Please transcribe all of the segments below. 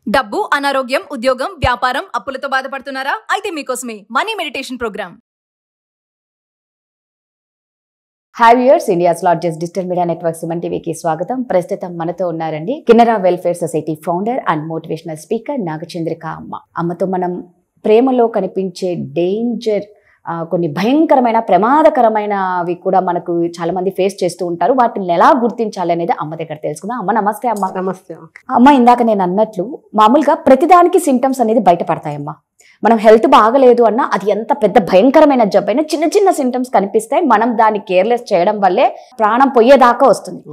డబ్బు, అనారోగ్యం, ఉద్యోగం, వ్యాపారం, అప్పులతో బాధపడుతున్నారా? అయితే మీకోసమే money meditation program. Hi viewers, India's largest digital media network Suman టీవీకి స్వాగతం. ప్రస్తుతం మనతో ఉన్నారండి Kinnera welfare society founder and motivational speaker Nagachandrika అమ్మ. అమ్మతో మనం ప్రేమలో కనిపించే డేంజర్, కొన్ని భయంకరమైన ప్రమాదకరమైనవి కూడా మనకు చాలా మంది ఫేస్ చేస్తూ ఉంటారు. వాటిని ఎలా గుర్తించాలి అనేది అమ్మ దగ్గర తెలుసుకుందాం. అమ్మ నమస్తే. అమ్మ నమస్తే. అమ్మ, ఇందాక నేను అన్నట్లు మామూలుగా ప్రతిదానికి సింటమ్స్ అనేది బయటపడతాయమ్మా. మనం హెల్త్ బాగలేదు అన్నా అది ఎంత పెద్ద భయంకరమైన జబ్బైనా చిన్న చిన్న సింటమ్స్ కనిపిస్తాయి. మనం దాన్ని కేర్లెస్ చేయడం వల్లే ప్రాణం పోయేదాకా వస్తుంది.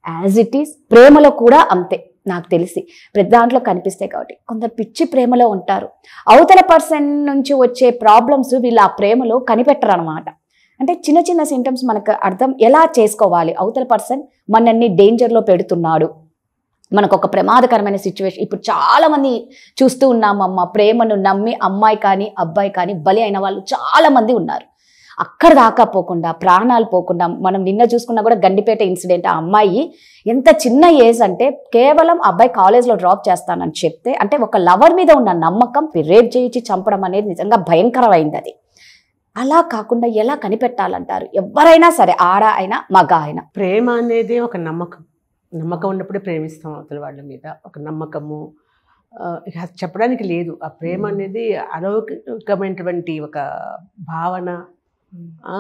యాజ్ ఇట్ ఈస్ ప్రేమలో కూడా అంతే. నాకు తెలిసి ప్రతి దాంట్లో కనిపిస్తాయి. కాబట్టి కొందరు పిచ్చి ప్రేమలో ఉంటారు. అవతల పర్సన్ నుంచి వచ్చే ప్రాబ్లమ్స్ వీళ్ళు ఆ ప్రేమలో కనిపెట్టరు అనమాట. అంటే చిన్న చిన్న సింటమ్స్ మనకు అర్థం ఎలా చేసుకోవాలి. అవతల పర్సన్ మనల్ని డేంజర్లో పెడుతున్నాడు, మనకు ఒక ప్రమాదకరమైన సిచ్యువేషన్. ఇప్పుడు చాలా మంది చూస్తూ ఉన్నామమ్మ, ప్రేమను నమ్మి అమ్మాయి కానీ అబ్బాయి కానీ బలి అయిన వాళ్ళు చాలా మంది ఉన్నారు. అక్కడ దాకా పోకుండా, ప్రాణాలు పోకుండా, మనం నిన్న చూసుకున్నా కూడా గండిపేట ఇన్సిడెంట్. ఆ అమ్మాయి ఎంత చిన్న ఏజ్ అంటే కేవలం అబ్బాయి కాలేజ్లో డ్రాప్ చేస్తానని చెప్తే, అంటే ఒక లవర్ మీద ఉన్న నమ్మకం రేప్ చేయించి చంపడం అనేది నిజంగా భయంకరమైంది. అది అలా కాకుండా ఎలా కనిపెట్టాలంటారు? ఎవరైనా సరే, ఆడ అయినా మగ అయినా. ప్రేమ అనేది ఒక నమ్మకం. నమ్మకం ఉన్నప్పుడే ప్రేమిస్తాం అవతల వాళ్ళ మీద. ఒక నమ్మకము ఇక చెప్పడానికి లేదు. ఆ ప్రేమ అనేది అలౌకికమైనటువంటి ఒక భావన,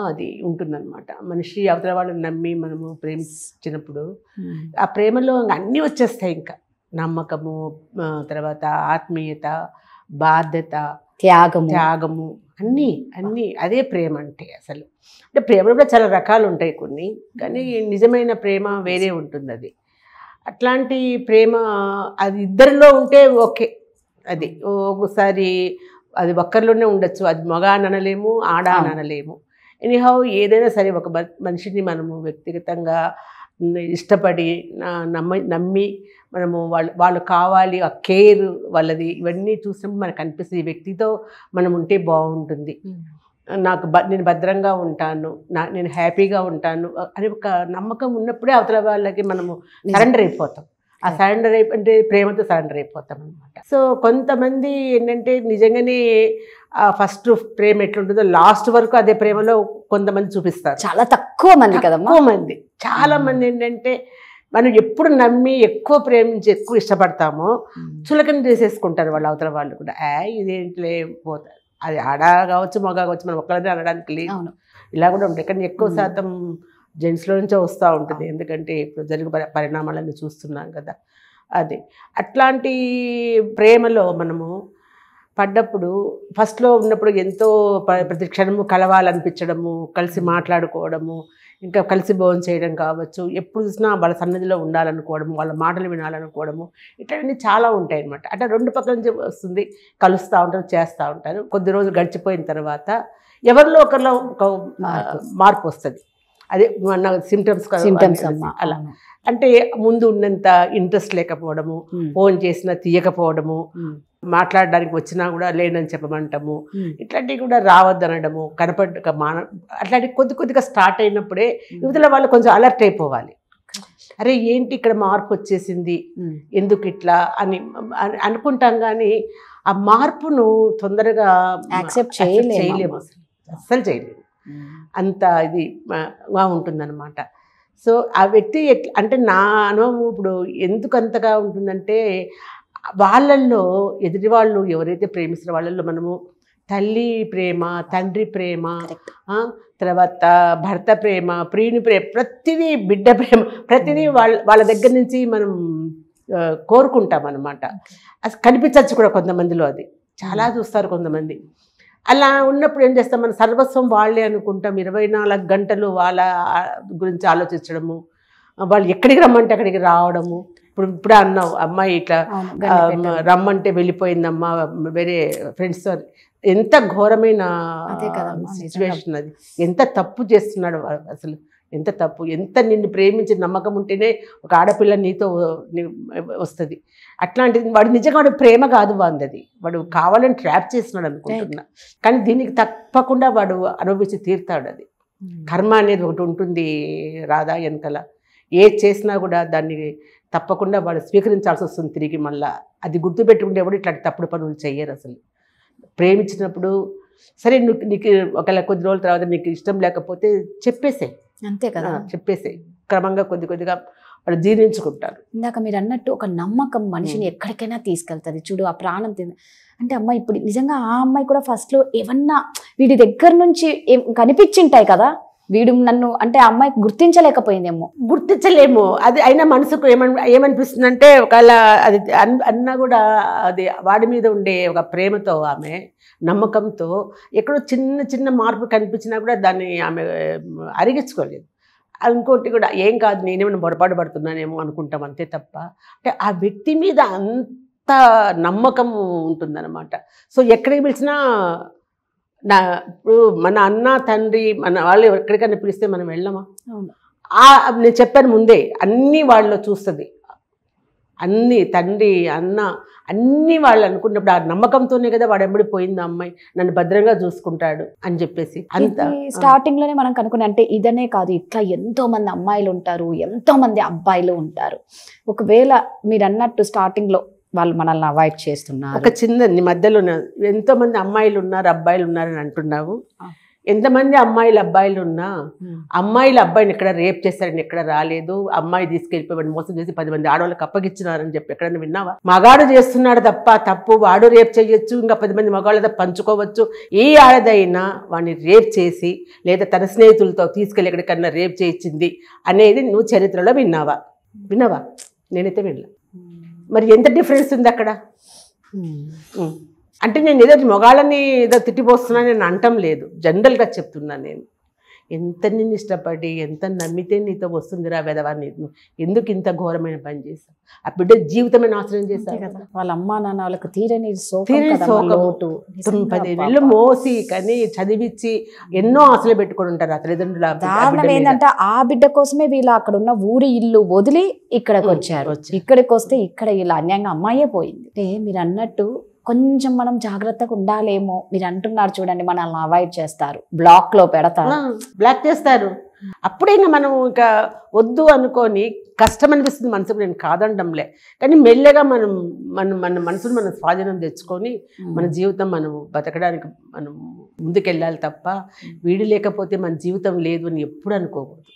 అది ఉంటుందన్నమాట. మనిషి అవతల వాళ్ళని నమ్మి మనము ప్రేమించినప్పుడు ఆ ప్రేమలో అన్నీ వచ్చేస్తాయి. ఇంకా నమ్మకము, తర్వాత ఆత్మీయత, బాధ్యత, త్యాగము, అన్నీ అదే ప్రేమ అంటే. అసలు అంటే ప్రేమలో కూడా చాలా రకాలు ఉంటాయి కొన్ని, కానీ నిజమైన ప్రేమ వేరే ఉంటుంది. అది అట్లాంటి ప్రేమ అది ఇద్దరిలో ఉంటే ఓకే. అది ఒకసారి అది ఒక్కరిలోనే ఉండొచ్చు. అది మగ అని అనలేము, ఆడ అని అనలేము. ఎనీహౌ ఏదైనా సరే ఒక మనిషిని మనము వ్యక్తిగతంగా ఇష్టపడి నమ్మి మనము వాళ్ళు కావాలి, ఆ కేర్ వాళ్ళది, ఇవన్నీ చూసినప్పుడు మనకు అనిపిస్తుంది ఈ వ్యక్తితో మనం ఉంటే బాగుంటుంది, నేను భద్రంగా ఉంటాను, నేను హ్యాపీగా ఉంటాను అని ఒక నమ్మకం ఉన్నప్పుడే అవతల వాళ్ళకి మనము సరెండర్ అయిపోతాం. ఆ సరెండర్ అంటే ప్రేమతో సరెండర్ అయిపోతాం అనమాట. సో కొంతమంది ఏంటంటే నిజంగానే ఫస్ట్ ప్రేమ ఎట్లుంటుందో లాస్ట్ వరకు అదే ప్రేమలో కొంతమంది చూపిస్తారు. చాలా తక్కువ మంది కదమ్మా. తక్కువ మంది. చాలా మంది ఏంటంటే మనం ఎప్పుడు నమ్మి ఎక్కువ ప్రేమించి ఎక్కువ ఇష్టపడతామో చులకన చేసేసుకుంటారు వాళ్ళు అవతల వాళ్ళు కూడా. ఇదేంట్లే పోతారు. అది ఆడ కావచ్చు, మగ కావచ్చు, మనం ఒక్కరిని అనడానికి లేదు. ఇలా కూడా ఉంటాయి. కానీ ఎక్కువ శాతం జెంట్స్లో నుంచే వస్తూ ఉంటుంది. ఎందుకంటే ఇప్పుడు జరిగే పరిణామాలన్నీ చూస్తున్నాం కదా. అది అట్లాంటి ప్రేమలో మనము పడ్డప్పుడు ఫస్ట్లో ఉన్నప్పుడు ఎంతో ప్రతి క్షణము కలవాలనిపించడము, కలిసి మాట్లాడుకోవడము, ఇంకా కలిసి భోజనం చేయడం కావచ్చు, ఎప్పుడు చూసినా వాళ్ళ సన్నిధిలో ఉండాలనుకోవడము, వాళ్ళ మాటలు వినాలనుకోవడము, ఇట్లాంటివన్నీ చాలా ఉంటాయి అన్నమాట. అంటే రెండు పక్కల నుంచి వస్తుంది, కలుస్తూ ఉంటారు, చేస్తూ ఉంటారు. కొద్ది రోజులు గడిచిపోయిన తర్వాత ఎవరిలో ఒకరిలో ఒక మార్పు వస్తుంది. అదే మన సింటమ్స్ అలా. అంటే ముందు ఉన్నంత ఇంట్రెస్ట్ లేకపోవడము, ఫోన్ చేసినా తీయకపోవడము, మాట్లాడడానికి వచ్చినా కూడా లేనని చెప్పమంటాము, ఇట్లాంటివి కూడా రావద్దనడము, అట్లాంటివి కొద్దిగా స్టార్ట్ అయినప్పుడే యువతల వాళ్ళు కొంచెం అలర్ట్ అయిపోవాలి. అరే ఏంటి ఇక్కడ మార్పు వచ్చేసింది, ఎందుకు ఇట్లా అని అనుకుంటాం. కానీ ఆ మార్పును తొందరగా యాక్సెప్ట్ చేయలేము, అస్సలు చేయలేము. అంత ఇదిగా ఉంటుందన్నమాట. సో ఆ వ్యక్తి అంటే నా అనుభవం ఇప్పుడు ఎందుకు అంతగా ఉంటుందంటే, వాళ్ళల్లో ఎదుటి వాళ్ళు ఎవరైతే ప్రేమిస్తున్న వాళ్ళల్లో మనము తల్లి ప్రేమ, తండ్రి ప్రేమ, తర్వాత భర్త ప్రేమ, ప్రియుని ప్రేమ, ప్రతిదీ బిడ్డ ప్రేమ, ప్రతిదీ వాళ్ళ దగ్గర నుంచి మనం కోరుకుంటాం అన్నమాట. అది కనిపించవచ్చు కూడా కొంతమందిలో. అది చాలా చూస్తారు కొంతమంది. అలా ఉన్నప్పుడు ఏం చేస్తాం, మన సర్వస్వం వాళ్ళే అనుకుంటాం. 24 గంటలు వాళ్ళ గురించి ఆలోచించడము, వాళ్ళు ఎక్కడికి రమ్మంటే అక్కడికి రావడము. ఇప్పుడు అన్నావు అమ్మాయి ఇట్లా రమ్మంటే వెళ్ళిపోయిందమ్మా వేరే ఫ్రెండ్స్. ఎంత ఘోరమైన సిచ్యువేషన్ అది. ఎంత తప్పు చేస్తున్నాడు అసలు, ఎంత తప్పు. ఎంత నిన్ను ప్రేమించి నమ్మకం ఉంటేనే ఒక ఆడపిల్ల నీతో వస్తుంది. అట్లాంటిది వాడు నిజంగా వాడు ప్రేమ కాదు వాందది, వాడు కావాలని ట్రాప్ చేస్తున్నాడు అనుకుంటున్నా. కానీ దీనికి తప్పకుండా వాడు అనుభవించి తీరుతాడు. అది కర్మ అనేది ఒకటి ఉంటుంది రాధా వెనకల. ఏది చేసినా కూడా దాన్ని తప్పకుండా వాడు స్వీకరించాల్సి వస్తుంది తిరిగి మళ్ళా. అది గుర్తుపెట్టుకుంటే ఎవరు ఇట్లాంటి తప్పుడు పనులు చెయ్యరు అసలు. ప్రేమించినప్పుడు సరే నీకు ఒకవేళ కొద్ది రోజుల తర్వాత నీకు ఇష్టం లేకపోతే చెప్పేసేయి, అంతే కదా, చెప్పేసేయి. క్రమంగా కొద్దిగా వాళ్ళు జీర్ణించుకుంటారు. ఇందాక మీరు అన్నట్టు ఒక నమ్మకం మనిషిని ఎక్కడికైనా తీసుకెళ్తుంది. చూడు ఆ ప్రాణం అంటే అమ్మాయి ఇప్పుడు నిజంగా ఆ అమ్మాయి కూడా ఫస్ట్లో ఏమన్నా వీడి దగ్గర నుంచి కనిపించింటాయి కదా, వీడు నన్ను అంటే ఆ అమ్మాయి గుర్తించలేకపోయిందేమో. గుర్తించలేము, అది అయినా మనసుకు ఏమనిపిస్తుంది అంటే ఒకవేళ అది అన్నా కూడా అది వాడి మీద ఉండే ఒక ప్రేమతో, ఆమె నమ్మకంతో ఎక్కడో చిన్న మార్పు కనిపించినా కూడా దాన్ని ఆమె అరిగించుకోలేదు. ఇంకోటి కూడా ఏం కాదు, నేనేమైనా పొరపాటు పడుతున్నానేమో అనుకుంటాం అంతే తప్ప, అంటే ఆ వ్యక్తి మీద అంత నమ్మకం ఉంటుందన్నమాట. సో ఎక్కడికి పిలిచినా ఇప్పుడు మన అన్న తండ్రి మన వాళ్ళు ఎక్కడికైనా పిలిస్తే మనం వెళ్ళమా? నేను చెప్పాను ముందే, అన్నీ వాళ్ళలో చూస్తుంది, అన్నీ తండ్రి అన్న అన్నీ వాళ్ళు అనుకున్నప్పుడు ఆ నమ్మకంతోనే కదా వాడు ఎంబడి పోయింది అమ్మాయి, నన్ను భద్రంగా చూసుకుంటాడు అని చెప్పేసి. అంత స్టార్టింగ్ లోనే మనం కనుక్కునే అంటే ఇదనే కాదు, ఇట్లా ఎంతో మంది అమ్మాయిలు ఉంటారు, ఎంతో మంది అబ్బాయిలు ఉంటారు. ఒకవేళ మీరు అన్నట్టు స్టార్టింగ్ లో వాళ్ళు మనల్ని అవాయిడ్ చేస్తున్నారు, ఒక చిన్న మధ్యలో ఎంతోమంది అమ్మాయిలు ఉన్నారు అబ్బాయిలు ఉన్నారని అంటున్నావు. ఎంతమంది అమ్మాయిలు అబ్బాయిలు ఉన్నా అమ్మాయిలు అబ్బాయిని ఎక్కడ రేప్ చేశారని ఎక్కడ రాలేదు. అమ్మాయి తీసుకెళ్ళిపోయి మోసం చేసి 10 మంది ఆడవాళ్ళకి అప్పగిచ్చినారని చెప్పి ఎక్కడైనా విన్నావా? మగాడు చేస్తున్నాడు తప్ప తప్పు, వాడు రేప్ చేయొచ్చు, ఇంకా 10 మంది మగాళ్ళతో పంచుకోవచ్చు. ఏ ఆడదైనా వాడిని రేప్ చేసి లేదా తన స్నేహితులతో తీసుకెళ్ళి ఎక్కడికన్నా రేప్ చేయించింది అనేది నువ్వు చరిత్రలో విన్నావా? నేనైతే వినలే. మరి ఎంత డిఫరెన్స్ ఉంది అక్కడ? అంటే నేను ఏదో మొగాళ్ళని ఏదో తిట్టిపోస్తున్నా నేను అంటం లేదు, జనరల్గా చెప్తున్నాను. నేను ఎంత నిన్ను ఇష్టపడి ఎంత నమ్మితే నీతో వస్తుందిరా వెదవాన్ని, ఎందుకు ఇంత ఘోరమైన పని చేశావు? ఆ బిడ్డ జీవితమే నాశనం చేశావు కదా. వాళ్ళ అమ్మా నాన్న వాళ్ళకి తీరని 10 నెలలు మోసి కానీ చదివించి ఎన్నో ఆశలు పెట్టుకొని ఉంటారు ఆ తల్లిదండ్రుల. దారుణం ఏంటంటే ఆ బిడ్డ కోసమే వీళ్ళు అక్కడ ఉన్న ఊరి ఇల్లు వదిలి ఇక్కడికి వచ్చారు. ఇక్కడికి వస్తే ఇక్కడ ఇలా అన్యాయంగా అమ్మాయే పోయింది. అంటే మీరు అన్నట్టు కొంచెం మనం జాగ్రత్తగా ఉండాలేమో. మీరు అంటున్నారు చూడండి, మనల్ని అవాయిడ్ చేస్తారు, బ్లాక్ లో పెడతారు, బ్లాక్ చేస్తారు. అప్పుడైనా మనం ఇంకా వద్దు అనుకొని కష్టం అనిపిస్తుంది మనసుకు, నేను కాదండంలే, కానీ మెల్లగా మన మనసును మనం స్వాధీనం తెచ్చుకొని మన జీవితం మనం బతకడానికి మనం ముందుకెళ్ళాలి తప్ప వీడు లేకపోతే మన జీవితం లేదు అని ఎప్పుడు అనుకోకూడదు.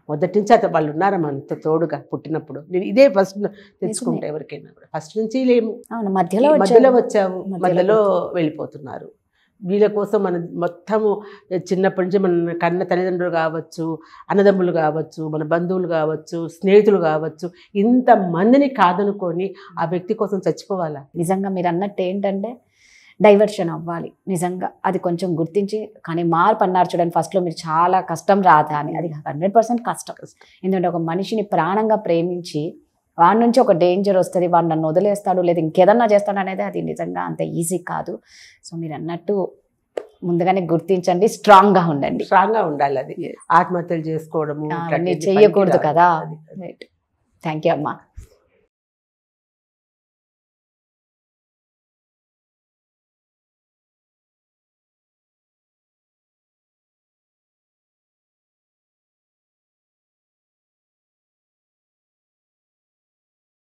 మొదటి నుంచి అతను వాళ్ళు ఉన్నారా మనతో తోడుగా పుట్టినప్పుడు. నేను ఇదే ఫస్ట్ తెచ్చుకుంటా ఎవరికైనా కూడా. ఫస్ట్ నుంచి లేము, మధ్యలో వచ్చాము, మధ్యలో వెళ్ళిపోతున్నారు. వీళ్ళ కోసం మన మొత్తము చిన్నప్పటి నుంచి మన కన్న తల్లిదండ్రులు కావచ్చు, అన్నదమ్ములు కావచ్చు, మన బంధువులు కావచ్చు, స్నేహితులు కావచ్చు, ఇంతమందిని కాదనుకొని ఆ వ్యక్తి కోసం చచ్చిపోవాలా? నిజంగా మీరు అన్నట్టు ఏంటంటే డైవర్షన్ అవ్వాలి నిజంగా, అది కొంచెం గుర్తించి. కానీ మార్పు అన్నారు చూడండి, ఫస్ట్లో మీరు చాలా కష్టం రాదా అని, అది 100% కష్టం. ఎందుకంటే ఒక మనిషిని ప్రాణంగా ప్రేమించి వాడి నుంచి ఒక డేంజర్ వస్తుంది, వాడు నన్ను వదిలేస్తాడు లేదా ఇంకేదన్నా చేస్తాడు అనేది అది నిజంగా అంత ఈజీ కాదు. సో మీరు అన్నట్టు ముందుగానే గుర్తించండి, స్ట్రాంగ్గా ఉండండి. స్ట్రాంగ్గా ఉండాలి. అది ఆత్మహత్యలు చేసుకోవడము చేయకూడదు కదా. థ్యాంక్ యూ అమ్మా.